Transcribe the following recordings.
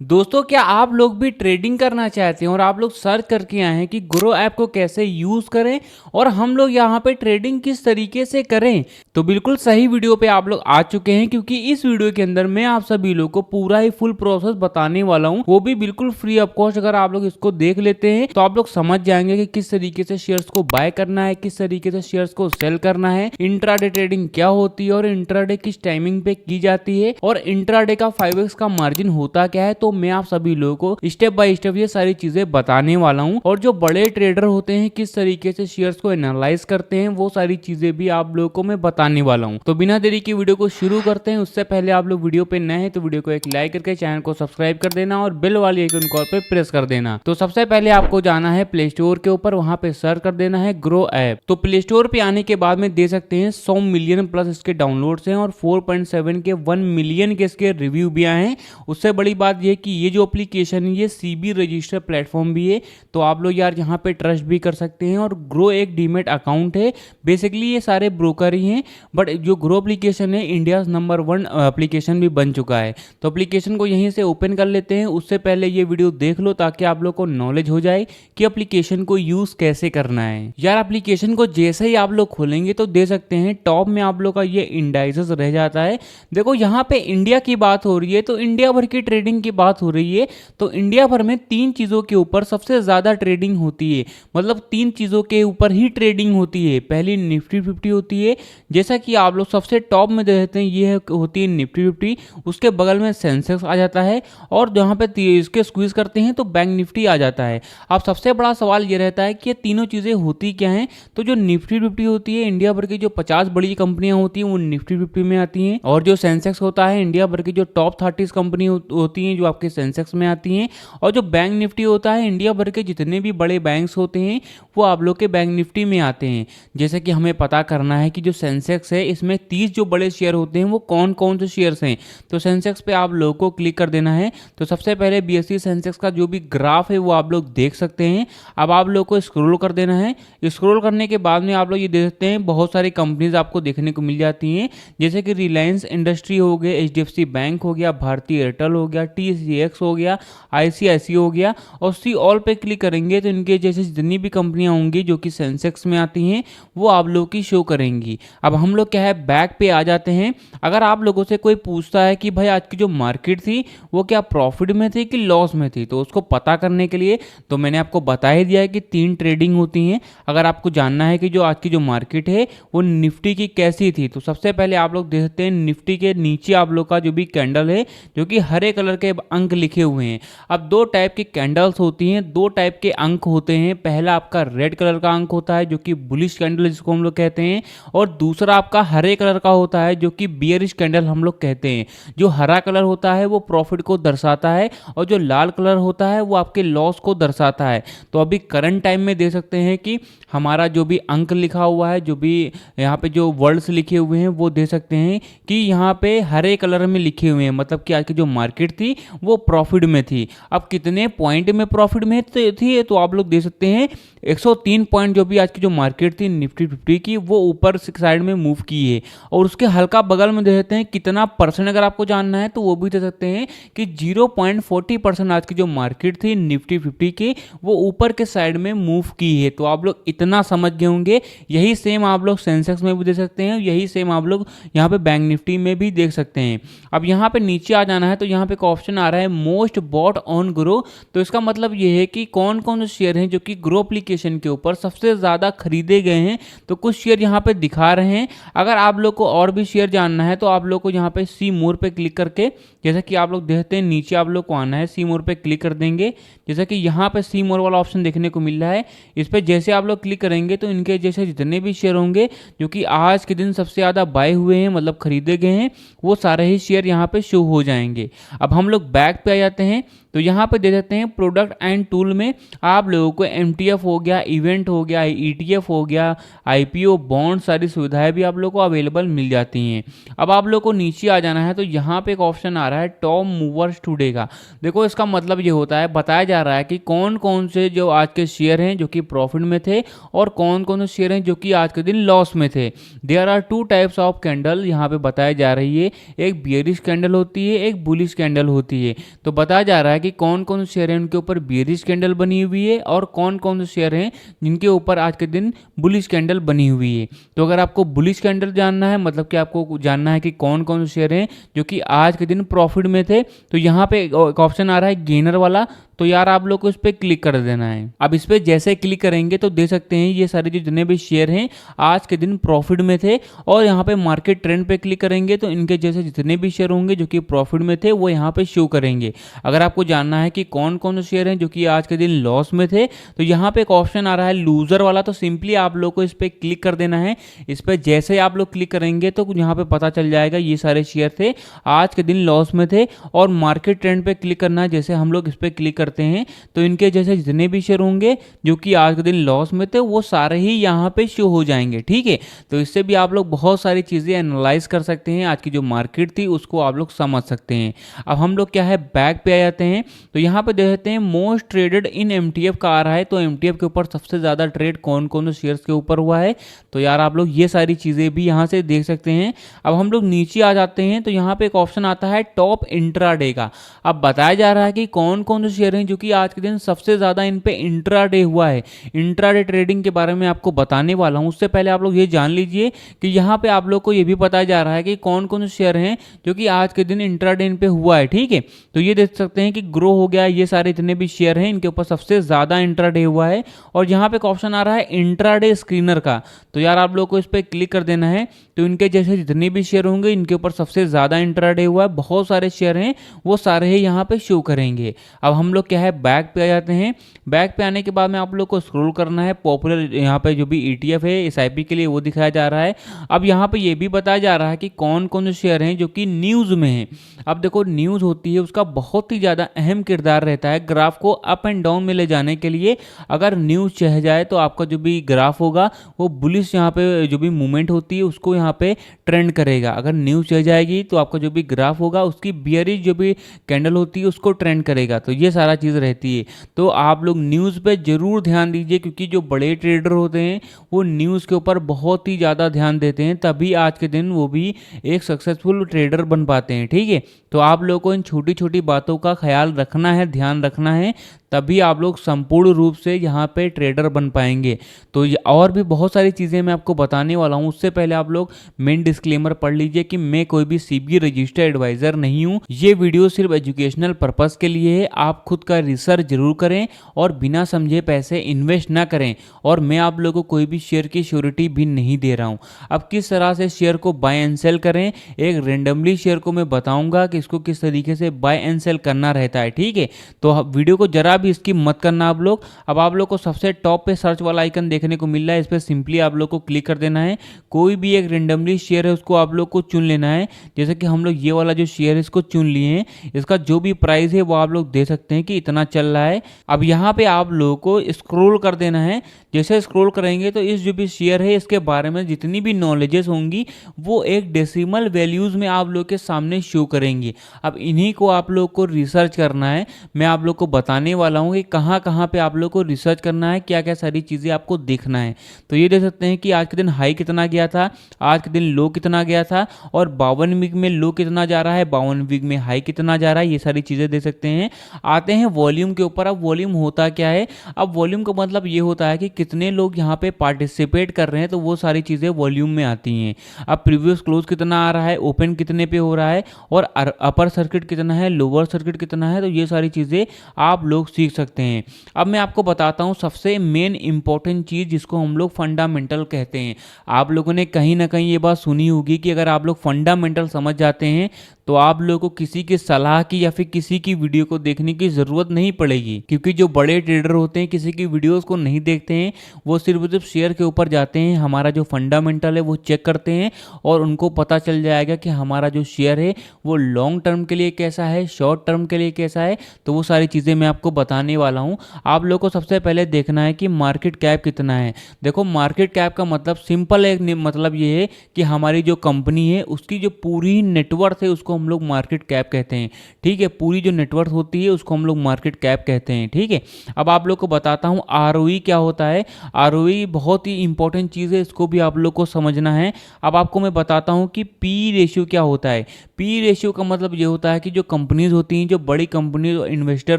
दोस्तों, क्या आप लोग भी ट्रेडिंग करना चाहते हैं और आप लोग सर्च करके आए हैं कि ग्रो ऐप को कैसे यूज़ करें और हम लोग यहाँ पे ट्रेडिंग किस तरीके से करें? तो बिल्कुल सही वीडियो पे आप लोग आ चुके हैं, क्योंकि इस वीडियो के अंदर मैं आप सभी लोग को पूरा ही फुल प्रोसेस बताने वाला हूँ, वो भी बिल्कुल फ्री ऑफ कॉस्ट। अगर आप लोग इसको देख लेते हैं तो आप लोग समझ जाएंगे कि किस तरीके से शेयर्स को बाय करना है, किस तरीके से शेयर्स को सेल करना है, इंट्राडे ट्रेडिंग क्या होती है और इंट्राडे किस टाइमिंग पे की जाती है और इंट्राडे का 5x का मार्जिन होता क्या है। तो मैं आप सभी लोगों को स्टेप बाय स्टेप ये सारी चीजें बताने वाला हूं, और जो बड़े ट्रेडर होते हैं किस तरीके से शेयर्स को एनालाइज करते हैं वो सारी चीजें भी आप लोगों को मैं बताने वाला हूं। तो बिना देरी की वीडियो को शुरू करते हैं। उससे पहले आप लोग वीडियो पे नए हैं तो वीडियो को एक लाइक करके चैनल को सब्सक्राइब कर देना और बेल वाली आइकन को पे प्रेस कर देना। तो सबसे पहले आपको जाना है प्ले स्टोर के ऊपर, वहां पे सर्च कर देना है ग्रो ऐप। तो प्ले स्टोर पे आने के बाद में दे सकते हैं 100 मिलियन प्लस इसके डाउनलोड्स हैं और 4.7 के 1 मिलियन के इसके रिव्यू भी आए हैं। उससे बड़ी बात यह कि ये जो एप्लीकेशन है ये सीबी रजिस्टर प्लेटफॉर्म भी है, तो आप लोग यार यहाँ पे ट्रस्ट भी कर सकते हैं। और ग्रो एक डीमेट अकाउंट है, बेसिकली ये सारे ब्रोकर ही हैं, बट जो ग्रो एप्लीकेशन है इंडिया नंबर 1 एप्लीकेशन भी बन चुका है। तो एप्लीकेशन को यहीं से ओपन कर लेते हैं। उससे पहले ये वीडियो देख लो ताकि आप लोग को नॉलेज हो जाए कि एप्लीकेशन को यूज कैसे करना है। यार एप्लीकेशन को जैसे ही आप लोग खोलेंगे तो दे सकते हैं टॉप में आप लोग का ये इंडाइसेस रह जाता है। देखो यहाँ पे इंडिया की बात हो रही है तो इंडिया भर की ट्रेडिंग की बात हो रही है। तो इंडिया भर में 3 चीजों के ऊपर सबसे ज्यादा ट्रेडिंग होती है, मतलब 3 चीजों के ऊपर ही ट्रेडिंग होती है। पहली निफ्टी 50 होती है, जैसा कि आप लोग सबसे टॉप में देख सकते हैं, ये होती है निफ्टी 50। उसके बगल में सेंसेक्स आ जाता है और जहाँ पे इसके स्क्वीज करते हैं तो बैंक निफ्टी आ जाता है। अब सबसे बड़ा सवाल ये रहता है कि ये तीनों चीजें होती क्या हैं। तो जो निफ्टी 50 होती है, इंडिया भर की जो 50 बड़ी कंपनियां होती हैं वो निफ्टी 50 में आती हैं, और जो सेंसेक्स होता है इंडिया भर की जो टॉप 30 कंपनी होती हैं जो आपके सेंसेक्स में आती हैं, और जो बैंक निफ्टी होता है इंडिया भर के जितने भी बड़े बैंक्स होते हैं वो आप लोग के बैंक निफ्टी में आते हैं। जैसे कि हमें पता करना है कि जो सेंसेक्स है इसमें 30 जो बड़े शेयर होते हैं वो कौन कौन से शेयर्स हैं। तो सेंसेक्स पे आप लोगों को क्लिक कर देना है। तो सबसे पहले बीएसई सेंसेक्स का जो भी ग्राफ है वो आप लोग देख सकते हैं। अब आप लोग को स्क्रॉल कर देना है। स्क्रॉल करने के बाद में आप लोग ये देख सकते हैं बहुत सारी कंपनीज आपको देखने को मिल जाती हैं, जैसे कि रिलायंस इंडस्ट्री हो गया, एचडीएफसी बैंक हो गया, भारतीय एयरटेल हो गया, टीसीएक्स हो गया, आईसीआईसी हो गया। और सी ऑल पे क्लिक करेंगे तो इनके जैसे जितनी भी कंपनियां होंगी जो कि सेंसेक्स में आती हैं वो आप लोग की शो करेंगी। अब हम लोग क्या है बैक पे आ जाते हैं। अगर आप लोगों से कोई पूछता है कि भाई आज की जो मार्केट थी वो क्या प्रॉफिट में थी कि लॉस में थी, तो उसको पता करने के लिए तो मैंने आपको बता ही दिया है कि 3 ट्रेडिंग होती हैं। अगर आपको जानना है कि जो आज की जो मार्केट है वो निफ्टी की कैसी थी, तो सबसे पहले आप लोग देख सकते हैं निफ्टी के नीचे आप लोग का जो भी कैंडल है जो कि हरे कलर के अंक लिखे हुए हैं। अब 2 टाइप की कैंडल्स होती हैं, 2 टाइप के अंक होते हैं। पहला आपका रेड कलर का अंक होता है जो कि बुलिश कैंडल जिसको हम लोग कहते हैं, और दूसरा आपका हरे कलर का होता है जो कि बियरिश कैंडल हम लोग कहते हैं। जो हरा कलर होता है वो प्रॉफिट को दर्शाता है और जो लाल कलर होता है वो आपके लॉस को दर्शाता है। तो अभी करंट टाइम में दे सकते हैं कि हमारा जो भी अंक लिखा हुआ है, जो भी यहाँ पे जो वर्ड्स लिखे हुए हैं वो दे सकते हैं कि यहाँ पे हरे कलर में लिखे हुए हैं, मतलब कि आज की जो मार्केट थी वो प्रॉफिट में थी। अब कितने पॉइंट में प्रॉफिट में थी तो आप लोग दे सकते हैं 103 पॉइंट जो भी आज की जो मार्केट थी निफ्टी 50 की वो ऊपर साइड में मूव की है। और उसके हल्का बगल में दे सकते हैं कितना परसेंट, अगर आपको जानना है तो वो भी दे सकते हैं कि 0.40% आज की जो मार्केट थी निफ्टी 50 की वो ऊपर के साइड में मूव की है। तो आप लोग इतना समझ गए होंगे। यही सेम आप लोग सेंसेक्स में भी दे सकते हैं, यही सेम आप लोग यहाँ पे बैंक निफ्टी में भी देख सकते हैं। अब यहाँ पे नीचे आ जाना है तो यहाँ पे एक ऑप्शन आ रहा है मोस्ट बॉट ऑन ग्रो। तो इसका मतलब ये है कि कौन कौन से शेयर हैं जो कि ग्रो एप्लीकेशन के ऊपर सबसे ज्यादा खरीदे गए हैं। तो कुछ शेयर यहाँ पे दिखा रहे हैं। अगर आप लोग को और भी शेयर जानना है तो आप लोग को यहाँ पे सी मोर पे क्लिक करके, जैसा कि आप लोग देखते हैं नीचे आप लोग को आना है, सी मोर पे क्लिक कर देंगे। जैसा कि यहाँ पे सी मोर वाला ऑप्शन देखने को मिल रहा है, इस पे जैसे आप लोग क्लिक करेंगे तो इनके जैसे जितने भी शेयर होंगे जो कि आज के दिन सबसे ज्यादा बाय हुए हैं, मतलब खरीदे गए हैं, वो सारे ही शेयर यहाँ पे शो हो जाएंगे। अब हम लोग बैक पे आ जाते हैं। तो यहाँ पे दे देते हैं प्रोडक्ट एंड टूल में आप लोगों को MTF हो गया, इवेंट हो गया, ETF हो गया, IPO, बॉन्ड, सारी सुविधाएं भी आप लोगों को अवेलेबल मिल जाती हैं। अब आप लोगों को नीचे आ जाना है तो यहाँ पे एक ऑप्शन आ रहा है टॉप मूवर्स टुडे का। देखो इसका मतलब ये होता है, बताया जा रहा है कि कौन कौन से जो आज के शेयर हैं जो कि प्रॉफिट में थे और कौन कौन से शेयर हैं जो कि आज के दिन लॉस में थे। There are two types of candle यहाँ पे बताया जा रही है, एक बियरिश कैंडल होती है, एक बुलिश कैंडल होती है। तो बताया जा रहा है कि कौन कौन से शेयर हैं उनके ऊपर बियरिश कैंडल बनी हुई है और कौन कौन से शेयर हैं जिनके ऊपर आज के दिन बुलिश कैंडल बनी हुई है। तो अगर आपको बुलिश कैंडल जानना है, मतलब कि आपको जानना है कि कौन कौन से शेयर हैं जो कि आज के दिन प्रॉफिट में थे, तो यहाँ पे एक ऑप्शन आ रहा है गेनर वाला। तो यार आप लोग को इस पर क्लिक कर देना है। अब इस पर जैसे क्लिक करेंगे तो देख सकते हैं ये सारे जितने भी शेयर हैं आज के दिन प्रॉफिट में थे, और यहाँ पे मार्केट ट्रेंड पे क्लिक करेंगे तो इनके जैसे जितने भी शेयर होंगे जो कि प्रॉफिट में थे वो यहाँ पे शो करेंगे। अगर आपको जानना है कि कौन कौन से शेयर हैं जो कि आज के दिन लॉस में थे, तो यहाँ पे एक ऑप्शन आ रहा है लूजर वाला। तो सिंपली आप लोग को इस पर क्लिक कर देना है। इस पर जैसे आप लोग क्लिक करेंगे तो यहाँ पे पता चल जाएगा ये सारे शेयर थे आज के दिन लॉस में थे, और मार्केट ट्रेंड पे क्लिक करना है। जैसे हम लोग इस पर क्लिक करते हैं तो इनके जैसे जितने भी शेयर होंगे जो कि आज के दिन लॉस में थे वो सारे ही यहाँ पे शो हो जाएंगे। ठीक है, तो इससे भी आप लोग बहुत सारी चीज़ें एनालाइज कर सकते हैं, आज की जो मार्केट थी उसको आप लोग समझ सकते हैं। अब हम लोग क्या है बैक पे आ जाते हैं, तो यहाँ पे देख हैं मोस्ट ट्रेडेड इन MTF का आ रहा है। तो MTF के ऊपर सबसे ज़्यादा ट्रेड कौन कौन से शेयर्स के ऊपर हुआ है, तो यार आप लोग ये सारी चीज़ें भी यहाँ से देख सकते हैं। अब हम लोग नीचे आ जाते हैं तो यहाँ पे एक ऑप्शन आता है टॉप इंट्राडे का। अब बताया जा रहा है कि कौन कौन से शेयर हैं जो कि आज के दिन सबसे ज़्यादा इन पे इंट्राडे हुआ है। इंट्राडे ट्रेडिंग के बारे में आपको बताने वाला हूँ, उससे पहले आप लोग ये जान लीजिए कि यहाँ पे आप लोग को ये भी बताया जा रहा है कि कौन कौन से शेयर हैं जो कि आज के दिन इंट्राडे इन पे हुआ है। ठीक है, तो ये देख सकते हैं कि ग्रो हो गया, ये सारे इतने भी शेयर हैं इनके ऊपर सबसे ज़्यादा इंट्राडे हुआ है। और यहाँ पे एक ऑप्शन आ रहा है इंट्राडे स्क्रीनर का, तो यार आप लोग को इस पर क्लिक कर देना है। तो इनके जैसे जितने भी शेयर होंगे इनके ऊपर सबसे ज़्यादा इंट्राडे हुआ है, बहुत सारे शेयर हैं वो सारे ही यहाँ पे शो करेंगे। अब हम लोग क्या है बैक पे आ जाते हैं। बैक पे आने के बाद में आप लोग को स्क्रॉल करना है, पॉपुलर यहाँ पे जो भी ETF है SIP के लिए वो दिखाया जा रहा है। अब यहाँ पे ये भी बताया जा रहा है कि कौन कौन से शेयर हैं जो कि न्यूज़ में हैं। अब देखो न्यूज़ होती है उसका बहुत ही ज़्यादा अहम किरदार रहता है ग्राफ को अप एंड डाउन में ले जाने के लिए। अगर न्यूज़ चढ़ जाए तो आपका जो भी ग्राफ होगा वो बुलिश यहाँ पे जो भी मूवमेंट होती है उसको यहाँ पे ट्रेंड करेगा। अगर न्यूज़ चढ़ जाएगी तो आपका जो भी ग्राफ होगा उसकी बियरिश जो भी कैंडल होती है उसको ट्रेंड करेगा। तो ये सारा चीज़ रहती है। तो आप लोग न्यूज़ पे ज़रूर ध्यान दीजिए, क्योंकि जो बड़े ट्रेडर होते हैं वो न्यूज़ के ऊपर बहुत ही ज़्यादा ध्यान देते हैं, तभी आज के दिन वो भी एक सक्सेसफुल ट्रेडर बन पाते हैं। ठीक है, तो आप लोगों को इन छोटी छोटी बातों का ख्याल रखना है, ध्यान रखना है, तभी आप लोग संपूर्ण रूप से यहाँ पे ट्रेडर बन पाएंगे। तो और भी बहुत सारी चीज़ें मैं आपको बताने वाला हूँ, उससे पहले आप लोग मेन डिस्क्लेमर पढ़ लीजिए कि मैं कोई भी CBI रजिस्टर्ड एडवाइज़र नहीं हूँ। ये वीडियो सिर्फ एजुकेशनल पर्पज़ के लिए है। आप खुद का रिसर्च जरूर करें और बिना समझे पैसे इन्वेस्ट ना करें। और मैं आप लोगों को कोई भी शेयर की श्योरिटी भी नहीं दे रहा हूँ। अब किस तरह से शेयर को बाय एंड सेल करें, एक रेंडमली शेयर को मैं बताऊँगा कि इसको किस तरीके से बाय एंड सेल करना रहता है। ठीक है, तो वीडियो को जरा भी इसकी मत करना आप लोग। अब आप लोग को सबसे टॉप पे सर्च वाला आइकन देखने को मिल रहा है, इस पर सिंपली आप लोग को क्लिक कर देना है। कोई भी एक रेंडमली शेयर है उसको आप लोग को चुन लेना है। जैसे कि हम लोग ये वाला जो शेयर है इसको चुन लिए हैं, इसका जो भी प्राइस है वो आप लोग दे सकते हैं कि इतना चल रहा है। अब यहाँ पे आप लोगों को स्क्रॉल कर देना है। जैसे स्क्रॉल करेंगे तो इस जो भी शेयर है इसके बारे में जितनी भी नॉलेजेस होंगी वो एक डेसिमल वैल्यूज में आप लोग के सामने शो करेंगी। अब इन्हीं को आप लोग को रिसर्च करना है। मैं आप लोग को बताने वाला हूँ कि कहाँ कहाँ पे आप लोग को रिसर्च करना है, क्या क्या सारी चीज़ें आपको देखना है। तो ये देख सकते हैं कि आज के दिन हाई कितना गया था, आज के दिन लो कितना गया था, और 52 वीक में लो कितना जा रहा है, 52 वीक में हाई कितना जा रहा है, ये सारी चीज़ें देख सकते हैं। आते हैं वॉल्यूम के ऊपर। अब वॉल्यूम होता क्या है, अब वॉल्यूम का मतलब ये होता है कि कितने लोग यहाँ पे पार्टिसिपेट कर रहे हैं, तो वो सारी चीज़ें वॉल्यूम में आती हैं। अब प्रीवियस क्लोज कितना आ रहा है, ओपन कितने पे हो रहा है, और अपर सर्किट कितना है, लोअर सर्किट कितना है, तो ये सारी चीज़ें आप लोग सीख सकते हैं। अब मैं आपको बताता हूँ सबसे मेन इंपॉर्टेंट चीज़ जिसको हम लोग फंडामेंटल कहते हैं। आप लोगों ने कहीं ना कहीं ये बात सुनी होगी कि अगर आप लोग फंडामेंटल समझ जाते हैं तो आप लोगों को किसी की सलाह की या फिर किसी की वीडियो को देखने की ज़रूरत नहीं पड़ेगी, क्योंकि जो बड़े ट्रेडर होते हैं किसी की वीडियोस को नहीं देखते हैं, वो सिर्फ शेयर के ऊपर जाते हैं, हमारा जो फंडामेंटल है वो चेक करते हैं और उनको पता चल जाएगा कि हमारा जो शेयर है वो लॉन्ग टर्म के लिए कैसा है, शॉर्ट टर्म के लिए कैसा है। तो वो सारी चीज़ें मैं आपको बताने वाला हूँ। आप लोगों को सबसे पहले देखना है कि मार्केट कैप कितना है। देखो मार्केट कैप का मतलब सिंपल एक मतलब ये है कि हमारी जो कंपनी है उसकी जो पूरी नेटवर्थ है उसको हम लोग मार्केट कैप कहते हैं। ठीक है, पूरी जो नेटवर्थ होती है उसको हम लोग मार्केट कैप कहते हैं। ठीक है, अब आप लोग को बताता हूँ आरओई क्या होता है। आरओई बहुत ही इंपॉर्टेंट चीज़ है, इसको भी आप लोग को समझना है। अब आपको मैं बताता हूँ कि पी रेशियो क्या होता है। पी रेशियो का मतलब ये होता है कि जो कंपनीज होती हैं, जो बड़ी कंपनी इन्वेस्टर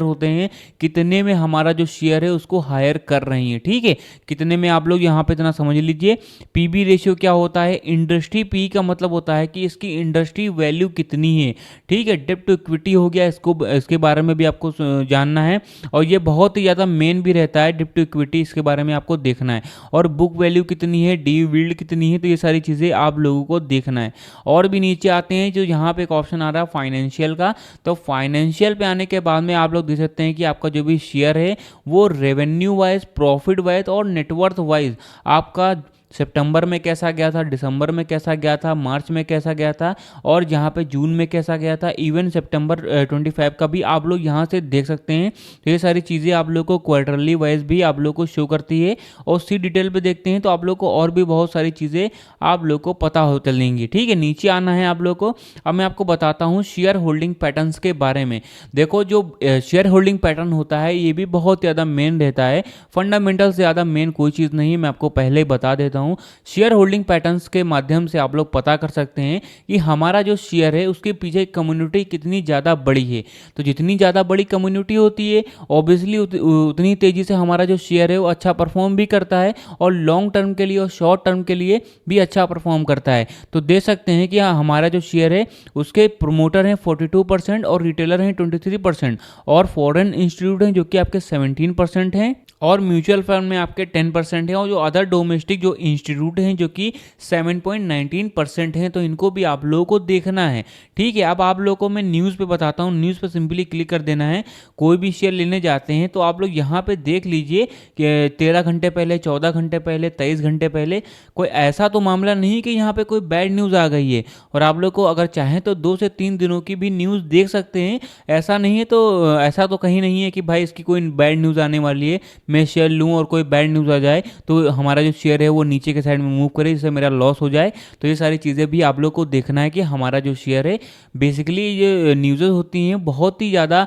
होते हैं, कितने में हमारा जो शेयर है उसको हायर कर रही हैं। ठीक है, कितने में, आप लोग यहाँ पे इतना समझ लीजिए। पीबी रेशियो क्या होता है, इंडस्ट्री पी का मतलब होता है कि इसकी इंडस्ट्री वैल्यू कितनी है। ठीक है, डेब्ट टू इक्विटी हो गया, इसके बारे में भी आपको जानना है और ये बहुत ही ज़्यादा मेन भी रहता है। डेब्ट टू इक्विटी इसके बारे में आपको देखना है और बुक वैल्यू कितनी है, डी यील्ड कितनी है, तो ये सारी चीज़ें आप लोगों को देखना है। और भी नीचे आते हैं, जो यहाँ पे एक ऑप्शन आ रहा है फाइनेंशियल का, तो फाइनेंशियल पे आने के बाद में आप लोग देख सकते हैं कि आपका जो भी शेयर है वो रेवेन्यू वाइज, प्रॉफिट वाइज और नेटवर्थ वाइज आपका सितंबर में कैसा गया था, दिसंबर में कैसा गया था, मार्च में कैसा गया था और यहाँ पे जून में कैसा गया था, इवन सितंबर 25 का भी आप लोग यहाँ से देख सकते हैं। तो ये सारी चीज़ें आप लोग को क्वार्टरली वाइज भी आप लोग को शो करती है और सी डिटेल पे देखते हैं तो आप लोग को और भी बहुत सारी चीज़ें आप लोग को पता हो चलेंगी। ठीक है, नीचे आना है आप लोग को। अब मैं आपको बताता हूँ शेयर होल्डिंग पैटर्न्स के बारे में। देखो जो शेयर होल्डिंग पैटर्न होता है ये भी बहुत ज़्यादा मेन रहता है, फंडामेंटल से ज़्यादा मेन कोई चीज़ नहीं है, मैं आपको पहले ही बता देता हूँ। शेयर होल्डिंग पैटर्न्स के माध्यम से आप लोग पता कर सकते हैं कि हमारा जो शेयर है उसके पीछे कम्युनिटी कितनी ज़्यादा बड़ी है। तो जितनी ज़्यादा बड़ी कम्युनिटी होती है ऑब्वियसली उतनी तेज़ी से हमारा जो शेयर है वो अच्छा परफॉर्म भी करता है और लॉन्ग टर्म के लिए और शॉर्ट टर्म के लिए भी अच्छा परफॉर्म करता है। तो देख सकते हैं कि हमारा जो शेयर है उसके प्रोमोटर हैं 42% और रिटेलर हैं 23% और फॉरेन इंस्टीट्यूट हैं जो कि आपके 17% हैं और म्यूचुअल फंड में आपके 10% है और जो अदर डोमेस्टिक जो इंस्टीट्यूट हैं जो कि 7.19% हैं, तो इनको भी आप लोगों को देखना है। ठीक है, अब आप लोगों को मैं न्यूज़ पे बताता हूँ। न्यूज़ पे सिंपली क्लिक कर देना है। कोई भी शेयर लेने जाते हैं तो आप लोग यहाँ पे देख लीजिए कि 13 घंटे पहले, 14 घंटे पहले, 23 घंटे पहले कोई ऐसा तो मामला नहीं कि यहाँ पे कोई बैड न्यूज़ आ गई है। और आप लोग को अगर चाहें तो 2 से 3 दिनों की भी न्यूज़ देख सकते हैं। ऐसा नहीं है, तो ऐसा तो कहीं नहीं है कि भाई इसकी कोई बैड न्यूज़ आने वाली है, मैं शेयर लूँ और कोई बैड न्यूज़ आ जाए तो हमारा जो शेयर है वो नीचे के साइड में मूव करे जिससे मेरा लॉस हो जाए। तो ये सारी चीज़ें भी आप लोग को देखना है कि हमारा जो शेयर है, बेसिकली ये न्यूज़ होती हैं बहुत ही ज़्यादा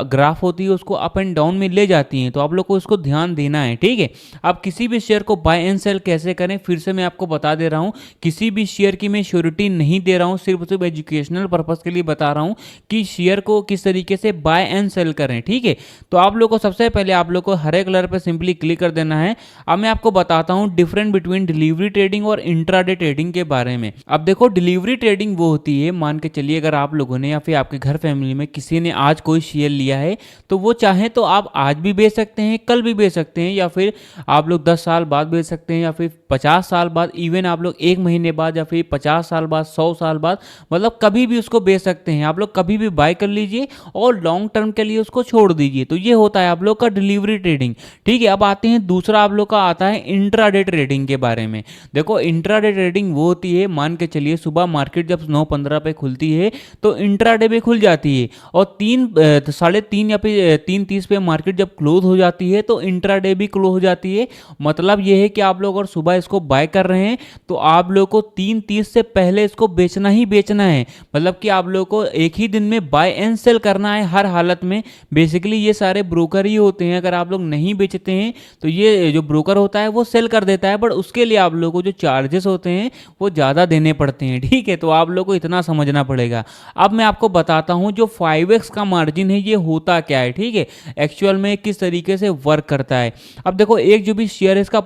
ग्राफ होती है उसको अप एंड डाउन में ले जाती हैं, तो आप लोग को इसको ध्यान देना है। ठीक है, आप किसी भी शेयर को बाय एंड सेल कैसे करें फिर से मैं आपको बता दे रहा हूँ। किसी भी शेयर की मैं श्योरिटी नहीं दे रहा हूँ, सिर्फ एजुकेशनल पर्पज़ के लिए बता रहा हूँ कि शेयर को किस तरीके से बाय एंड सेल करें। ठीक है, तो आप लोग को सबसे पहले आप लोग को हरे कलर पर सिंपली क्लिक कर देना है। अब मैं आपको बताता हूं डिफरेंट बिटवीन डिलीवरी ट्रेडिंग और इंट्राडे ट्रेडिंग के बारे में। अब देखो डिलीवरी ट्रेडिंग वो होती है, मान के चलिए अगर आप लोगों ने या फिर आपके घर फैमिली में किसी ने आज कोई शेयर लिया है तो वो चाहे तो आप आज भी बेच सकते हैं, कल भी बेच सकते हैं, या फिर आप लोग 10 साल बाद बेच सकते हैं, या फिर 50 साल बाद, इवन आप लोग 1 महीने बाद, या फिर 50 साल बाद, 100 साल बाद, मतलब कभी भी उसको बेच सकते हैं। आप लोग कभी भी बाय कर लीजिए और लॉन्ग टर्म के लिए उसको छोड़ दीजिए। तो ये होता है आप लोग का डिलीवरी ट्रेडिंग। ठीक है, अब आते हैं दूसरा आप लोग का आता है इंट्राडे ट्रेडिंग के बारे में। देखो इंट्राडे ट्रेडिंग वो होती है, मान के चलिए सुबह मार्केट जब 9:15 पे खुलती है तो इंट्राडे पे खुल जाती है और 3:30 या फिर 3:30 पे मार्केट जब क्लोज हो जाती है तो इंट्राडे भी क्लोज हो जाती है। मतलब ये है कि आप लोग अगर सुबह इसको बाय कर रहे हैं तो आप लोग को 3:30 से पहले इसको बेचना ही बेचना है। मतलब कि आप लोग को एक ही दिन में बाय एंड सेल करना है हर हालत में। बेसिकली ये सारे ब्रोकर ही होते हैं, अगर आप लोग नहीं बेचते हैं तो ये जो ब्रोकर होता है वो सेल कर देता है, बट उसके लिए आप लोगों को जो चार्जेस होते हैं वो ज़्यादा देने पड़ते हैं। ठीक है, तो आप लोगों को इतना समझना पड़ेगा। अब मैं आपको बताता हूँ जो 5x का मार्जिन है ये होता क्या है। ठीक है, एक्चुअल में किस तरीके से वर्क करता है। अब देखो एक जो भी शेयर है इसका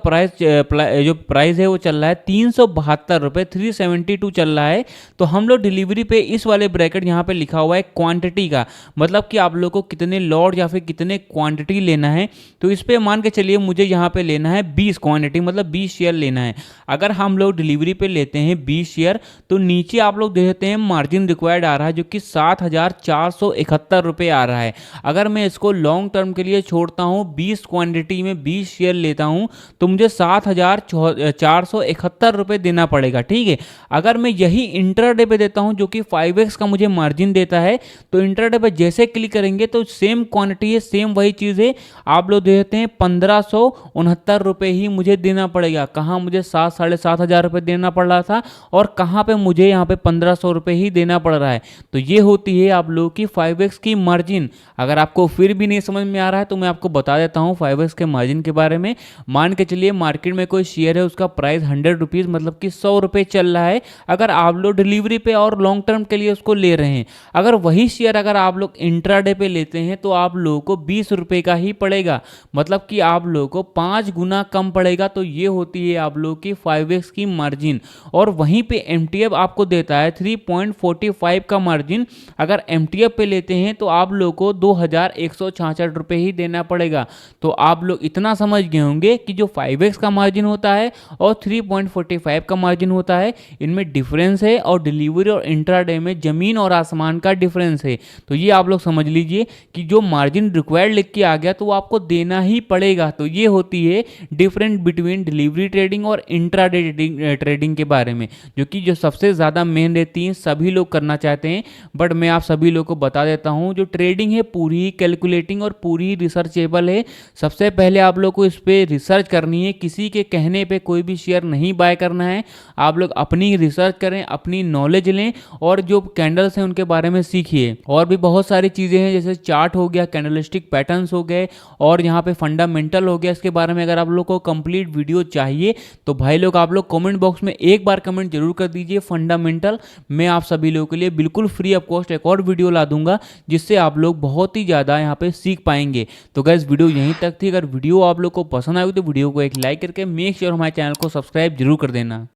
जो प्राइस है वो चल रहा है 372 रुपये, 372 चल रहा है। तो हम लोग डिलीवरी पे इस वाले ब्रैकेट यहाँ पे लिखा हुआ है क्वांटिटी का, मतलब कि आप लोग को कितने लॉट या फिर कितने क्वांटिटी लेना है, तो इस पे मान के चलिए मुझे यहाँ पे लेना है 20 क्वांटिटी, मतलब 20 शेयर लेना है। अगर हम लोग डिलीवरी पे लेते हैं 20 शेयर तो नीचे आप लोग देखते हैं मार्जिन रिक्वायर्ड आ रहा है जो कि 7,471 रुपये आ रहा है। अगर मैं इसको लॉन्ग टर्म के लिए छोड़ता हूँ, 20 क्वांटिटी में 20 शेयर लेता हूँ तो मुझे 7,471 रुपये देना पड़ेगा, ठीक है। अगर मैं यही इंट्राडे पे देता हूँ जो कि 5x का मुझे मार्जिन देता है, तो इंट्राडे पे जैसे क्लिक करेंगे तो सेम क्वांटिटी है, सेम वही चीज़ है, आप लोग देते हैं 1,569 रुपये ही मुझे देना पड़ेगा। कहाँ मुझे 7,500 रुपये देना पड़ रहा था और कहाँ पे मुझे यहाँ पे 1,500 रुपये ही देना पड़ रहा है। तो ये होती है आप लोगों की 5x की मार्जिन। अगर आपको फिर भी नहीं समझ में आ रहा है तो मैं आपको बता देता हूँ 5x के मार्जिन के बारे में। मान के चलिए मार्केट में कोई शेयर है, उसका प्राइस 100 रुपीज़ मतलब कि 100 रुपये चल रहा है। अगर आप लोग डिलीवरी पे और लॉन्ग टर्म के लिए उसको ले रहे हैं, अगर वही शेयर अगर आप लोग इंट्राडे पे लेते हैं तो आप लोगों को 20 रुपये का ही पड़ेगा, मतलब कि आप लोगों को 5 गुना कम पड़ेगा। तो ये होती है आप लोगों की 5x की मार्जिन। और वहीं पे MTF आपको देता है 3.45 का मार्जिन। अगर MTF पे लेते हैं तो आप लोगों को 2,166 रुपये ही देना पड़ेगा। तो आप लोग इतना समझ गए होंगे कि जो 5x का मार्जिन होता है और 3.45 का मार्जिन होता है, इनमें डिफरेंस है और डिलीवरी और इंट्राडे में जमीन और आसमान का डिफरेंस है। तो ये आप लोग समझ लीजिए कि जो मार्जिन रिक्वायर्ड लिख के आ गया तो आपको देना ही पड़ेगा। तो ये होती है डिफरेंस बिटवीन डिलीवरी ट्रेडिंग और इंट्राडे ट्रेडिंग के बारे में, जो कि जो सबसे ज़्यादा मेन रहती है, सभी लोग करना चाहते हैं। बट मैं आप सभी लोग को बता देता हूँ जो ट्रेडिंग है पूरी ही कैलकुलेटिंग और पूरी ही रिसर्चेबल है। सबसे पहले आप लोग को इस पर रिसर्च करनी है, किसी के कहने पे कोई भी शेयर नहीं बाय करना है। आप लोग अपनी रिसर्च करें, अपनी नॉलेज लें और जो कैंडल्स हैं उनके बारे में सीखिए। और भी बहुत सारी चीज़ें हैं जैसे चार्ट हो गया, कैंडलस्टिक पैटर्न्स हो गए और यहाँ पे फंडामेंटल हो गया। इसके बारे में अगर आप लोग को कंप्लीट वीडियो चाहिए तो भाई लोग आप लोग कमेंट बॉक्स में एक बार कमेंट जरूर कर दीजिए फंडामेंटल। मैं आप सभी लोगों के लिए बिल्कुल फ्री ऑफ कॉस्ट एक और वीडियो ला दूंगा जिससे आप लोग बहुत ही ज़्यादा यहाँ पे सीख पाएंगे। तो गाइस वीडियो यहीं तक थी। अगर वीडियो आप लोग को पसंद आई तो वीडियो को एक लाइक करके मेक श्योर हमारे चैनल को सब्सक्राइब जरूर कर देना।